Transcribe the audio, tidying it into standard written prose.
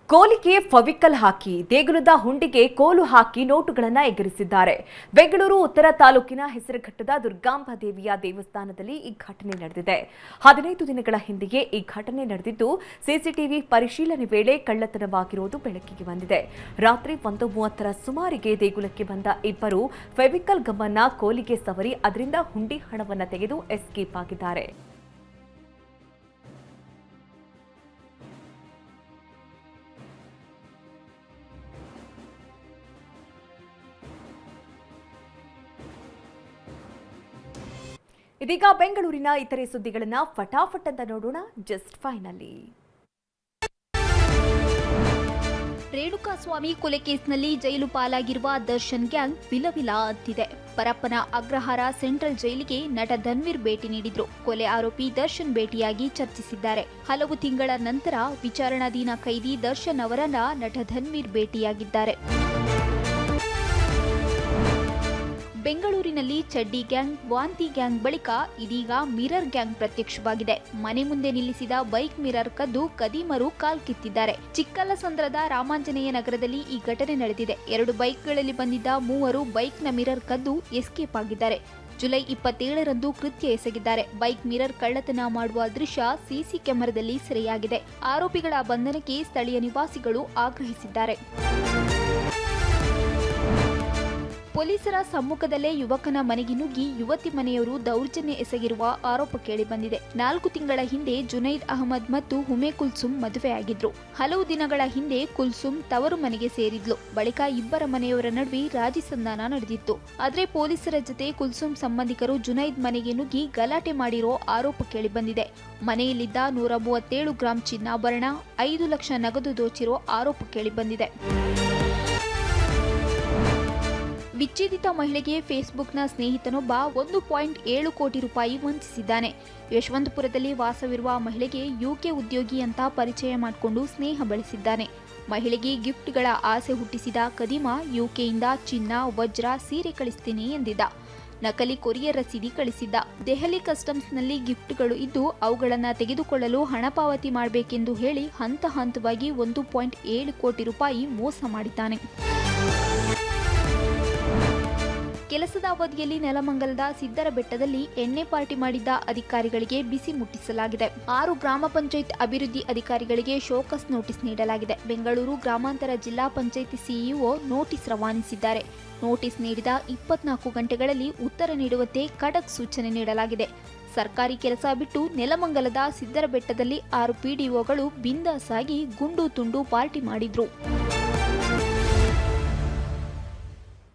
ಕೋಲಿಗೆ ಫವಿಕಲ್ ಹಾಕಿ ದೇಗುಲದ ಹುಂಡಿಗೆ ಕೋಲು ಹಾಕಿ ನೋಟುಗಳನ್ನು ಎಗರಿಸಿದ್ದಾರೆ. ಬೆಂಗಳೂರು ಉತ್ತರ ತಾಲೂಕಿನ ಹೆಸರುಘಟ್ಟದ ದುರ್ಗಾಂಬ ದೇವಿಯ ದೇವಸ್ಥಾನದಲ್ಲಿ ಈ ಘಟನೆ ನಡೆದಿದೆ. 15 ದಿನಗಳ ಹಿಂದೆಯೇ ಈ ಘಟನೆ ನಡೆದಿದ್ದು, ಸಿಸಿಟಿವಿ ಪರಿಶೀಲನೆ ವೇಳೆ ಕಳ್ಳತನವಾಗಿರುವುದು ಬೆಳಕಿಗೆ ಬಂದಿದೆ. ರಾತ್ರಿ 1:30 ಸುಮಾರಿಗೆ ದೇಗುಲಕ್ಕೆ ಬಂದ ಇಬ್ಬರು ಫೆವಿಕಲ್ ಗಮ್ಮನ್ನ ಕೋಲಿಗೆ ಸವರಿ ಅದರಿಂದ ಹುಂಡಿ ಹಣವನ್ನು ತೆಗೆದು ಎಸ್ಕೇಪ್ ಆಗಿದ್ದಾರೆ. ಇದೀಗ ಬೆಂಗಳೂರಿನ ಇತರೆ ಸುದ್ದಿಗಳನ್ನ ಫಟಾಫಟ್ ಅಂತ ನೋಡೋಣ. ಜಸ್ಟ್ ಫೈನಲಿ ರೇಣುಕಾಸ್ವಾಮಿ ಕೊಲೆ ಕೇಸ್ನಲ್ಲಿ ಜೈಲು ಪಾಲಾಗಿರುವ ದರ್ಶನ್ ಗ್ಯಾಂಗ್ ವಿಲವಿಲ ಅಂತಿದೆ. ಪರಪ್ಪನ ಅಗ್ರಹಾರ ಸೆಂಟ್ರಲ್ ಜೈಲಿಗೆ ನಟ ಧನ್ವೀರ್ ಭೇಟಿ ನೀಡಿದ್ರು. ಕೊಲೆ ಆರೋಪಿ ದರ್ಶನ್ ಭೇಟಿಯಾಗಿ ಚರ್ಚಿಸಿದ್ದಾರೆ. ಹಲವು ತಿಂಗಳ ನಂತರ ವಿಚಾರಣಾಧೀನ ಖೈದಿ ದರ್ಶನ್ ಅವರನ್ನ ನಟ ಧನ್ವೀರ್ ಭೇಟಿಯಾಗಿದ್ದಾರೆ. ಬೆಂಗಳೂರಿನಲ್ಲಿ ಚಡ್ಡಿ ಗ್ಯಾಂಗ್, ವಾಂತಿ ಗ್ಯಾಂಗ್ ಬಳಿಕ ಇದೀಗ ಮಿರರ್ ಗ್ಯಾಂಗ್ ಪ್ರತ್ಯಕ್ಷವಾಗಿದೆ. ಮನೆ ಮುಂದೆ ನಿಲ್ಲಿಸಿದ ಬೈಕ್ ಮಿರರ್ ಕದ್ದು ಕದೀಮರು ಕಾಲ್ಕಿತ್ತಿದ್ದಾರೆ. ಚಿಕ್ಕಲ್ಲಸಂದ್ರದ ರಾಮಾಂಜನೇಯ ನಗರದಲ್ಲಿ ಈ ಘಟನೆ ನಡೆದಿದೆ. 2 ಬೈಕ್ಗಳಲ್ಲಿ ಬಂದಿದ್ದ ಮೂವರು ಬೈಕ್ನ ಮಿರರ್ ಕದ್ದು ಎಸ್ಕೇಪ್ ಆಗಿದ್ದಾರೆ. ಜುಲೈ 27ರಂದು ಕೃತ್ಯ ಎಸಗಿದ್ದಾರೆ. ಬೈಕ್ ಮಿರರ್ ಕಳ್ಳತನ ಮಾಡುವ ದೃಶ್ಯ ಸಿಸಿ ಕ್ಯಾಮೆರಾದಲ್ಲಿ ಸೆರೆಯಾಗಿದೆ. ಆರೋಪಿಗಳ ಬಂಧನಕ್ಕೆ ಸ್ಥಳೀಯ ನಿವಾಸಿಗಳು ಆಗ್ರಹಿಸಿದ್ದಾರೆ. ಪೊಲೀಸರ ಸಮ್ಮುಖದಲ್ಲೇ ಯುವಕನ ಮನೆಗೆ ನುಗ್ಗಿ ಯುವತಿ ಮನೆಯವರು ದೌರ್ಜನ್ಯ ಎಸಗಿರುವ ಆರೋಪ ಕೇಳಿಬಂದಿದೆ. 4 ತಿಂಗಳ ಹಿಂದೆ ಜುನೈದ್ ಅಹಮದ್ ಮತ್ತು ಹುಮೆ ಕುಲ್ಸುಮ್ ಮದುವೆಯಾಗಿದ್ರು. ಹಲವು ದಿನಗಳ ಹಿಂದೆ ಕುಲ್ಸುಮ್ ತವರು ಮನೆಗೆ ಸೇರಿದ್ಲು. ಬಳಿಕ ಇಬ್ಬರ ಮನೆಯವರ ನಡುವೆ ರಾಜಿ ಸಂಧಾನ ನಡೆದಿತ್ತು. ಆದರೆ ಪೊಲೀಸರ ಜೊತೆ ಕುಲ್ಸುಮ್ ಸಂಬಂಧಿಕರು ಜುನೈದ್ ಮನೆಗೆ ನುಗ್ಗಿ ಗಲಾಟೆ ಮಾಡಿರೋ ಆರೋಪ ಕೇಳಿಬಂದಿದೆ. ಮನೆಯಲ್ಲಿದ್ದ 137 ಗ್ರಾಂ ಚಿನ್ನಾಭರಣ, 5 ಲಕ್ಷ ನಗದು ದೋಚಿರೋ ಆರೋಪ ಕೇಳಿಬಂದಿದೆ. ವಿಚ್ಛೇದಿತ ಮಹಿಳೆಗೆ ಫೇಸ್ಬುಕ್ನ ಸ್ನೇಹಿತನೊಬ್ಬ 1.7 ಕೋಟಿ ರೂಪಾಯಿ ವಂಚಿಸಿದ್ದಾನೆ. ಯಶವಂತಪುರದಲ್ಲಿ ವಾಸವಿರುವ ಮಹಿಳೆಗೆ ಯುಕೆ ಉದ್ಯೋಗಿ ಅಂತ ಪರಿಚಯ ಮಾಡಿಕೊಂಡು ಸ್ನೇಹ ಬೆಳೆಸಿದ್ದಾನೆ. ಮಹಿಳೆಗೆ ಗಿಫ್ಟ್ಗಳ ಆಸೆ ಹುಟ್ಟಿಸಿದ ಕದೀಮ ಯುಕೆಯಿಂದ ಚಿನ್ನ, ವಜ್ರ, ಸೀರೆ ಕಳಿಸ್ತೀನಿ ಎಂದಿದ್ದ. ನಕಲಿ ಕೊರಿಯರ್ ರಸೀದಿ ಕಳಿಸಿದ್ದ. ದೆಹಲಿ ಕಸ್ಟಮ್ಸ್ನಲ್ಲಿ ಗಿಫ್ಟ್ಗಳು ಇದ್ದು ಅವುಗಳನ್ನು ತೆಗೆದುಕೊಳ್ಳಲು ಹಣ ಪಾವತಿ ಮಾಡಬೇಕೆಂದು ಹೇಳಿ ಹಂತ ಹಂತವಾಗಿ 1.7 ಕೋಟಿ ರೂಪಾಯಿ ಮೋಸ ಮಾಡಿದ್ದಾನೆ. ಕೆಲಸದ ಅವಧಿಯಲ್ಲಿ ನೆಲಮಂಗಲದ ಸಿದ್ದರ ಬೆಟ್ಟದಲ್ಲಿ ಎಣ್ಣೆ ಪಾರ್ಟಿ ಮಾಡಿದ್ದ ಅಧಿಕಾರಿಗಳಿಗೆ ಬಿಸಿ ಮುಟ್ಟಿಸಲಾಗಿದೆ. 6 ಗ್ರಾಮ ಪಂಚಾಯತ್ ಅಭಿವೃದ್ಧಿ ಅಧಿಕಾರಿಗಳಿಗೆ ಶೋಕಸ್ ನೋಟಿಸ್ ನೀಡಲಾಗಿದೆ. ಬೆಂಗಳೂರು ಗ್ರಾಮಾಂತರ ಜಿಲ್ಲಾ ಪಂಚಾಯತ್ ಸಿಇಒ ನೋಟಿಸ್ ರವಾನಿಸಿದ್ದಾರೆ. ನೋಟಿಸ್ ನೀಡಿದ 24 ಗಂಟೆಗಳಲ್ಲಿ ಉತ್ತರ ನೀಡುವಂತೆ ಖಡಕ್ ಸೂಚನೆ ನೀಡಲಾಗಿದೆ. ಸರ್ಕಾರಿ ಕೆಲಸ ಬಿಟ್ಟು ನೆಲಮಂಗಲದ ಸಿದ್ದರ ಬೆಟ್ಟದಲ್ಲಿ 6 ಪಿಡಿಒಗಳು ಬಿಂದಾಸ್ ಆಗಿ ಗುಂಡು ತುಂಡು ಪಾರ್ಟಿ ಮಾಡಿದ್ರು.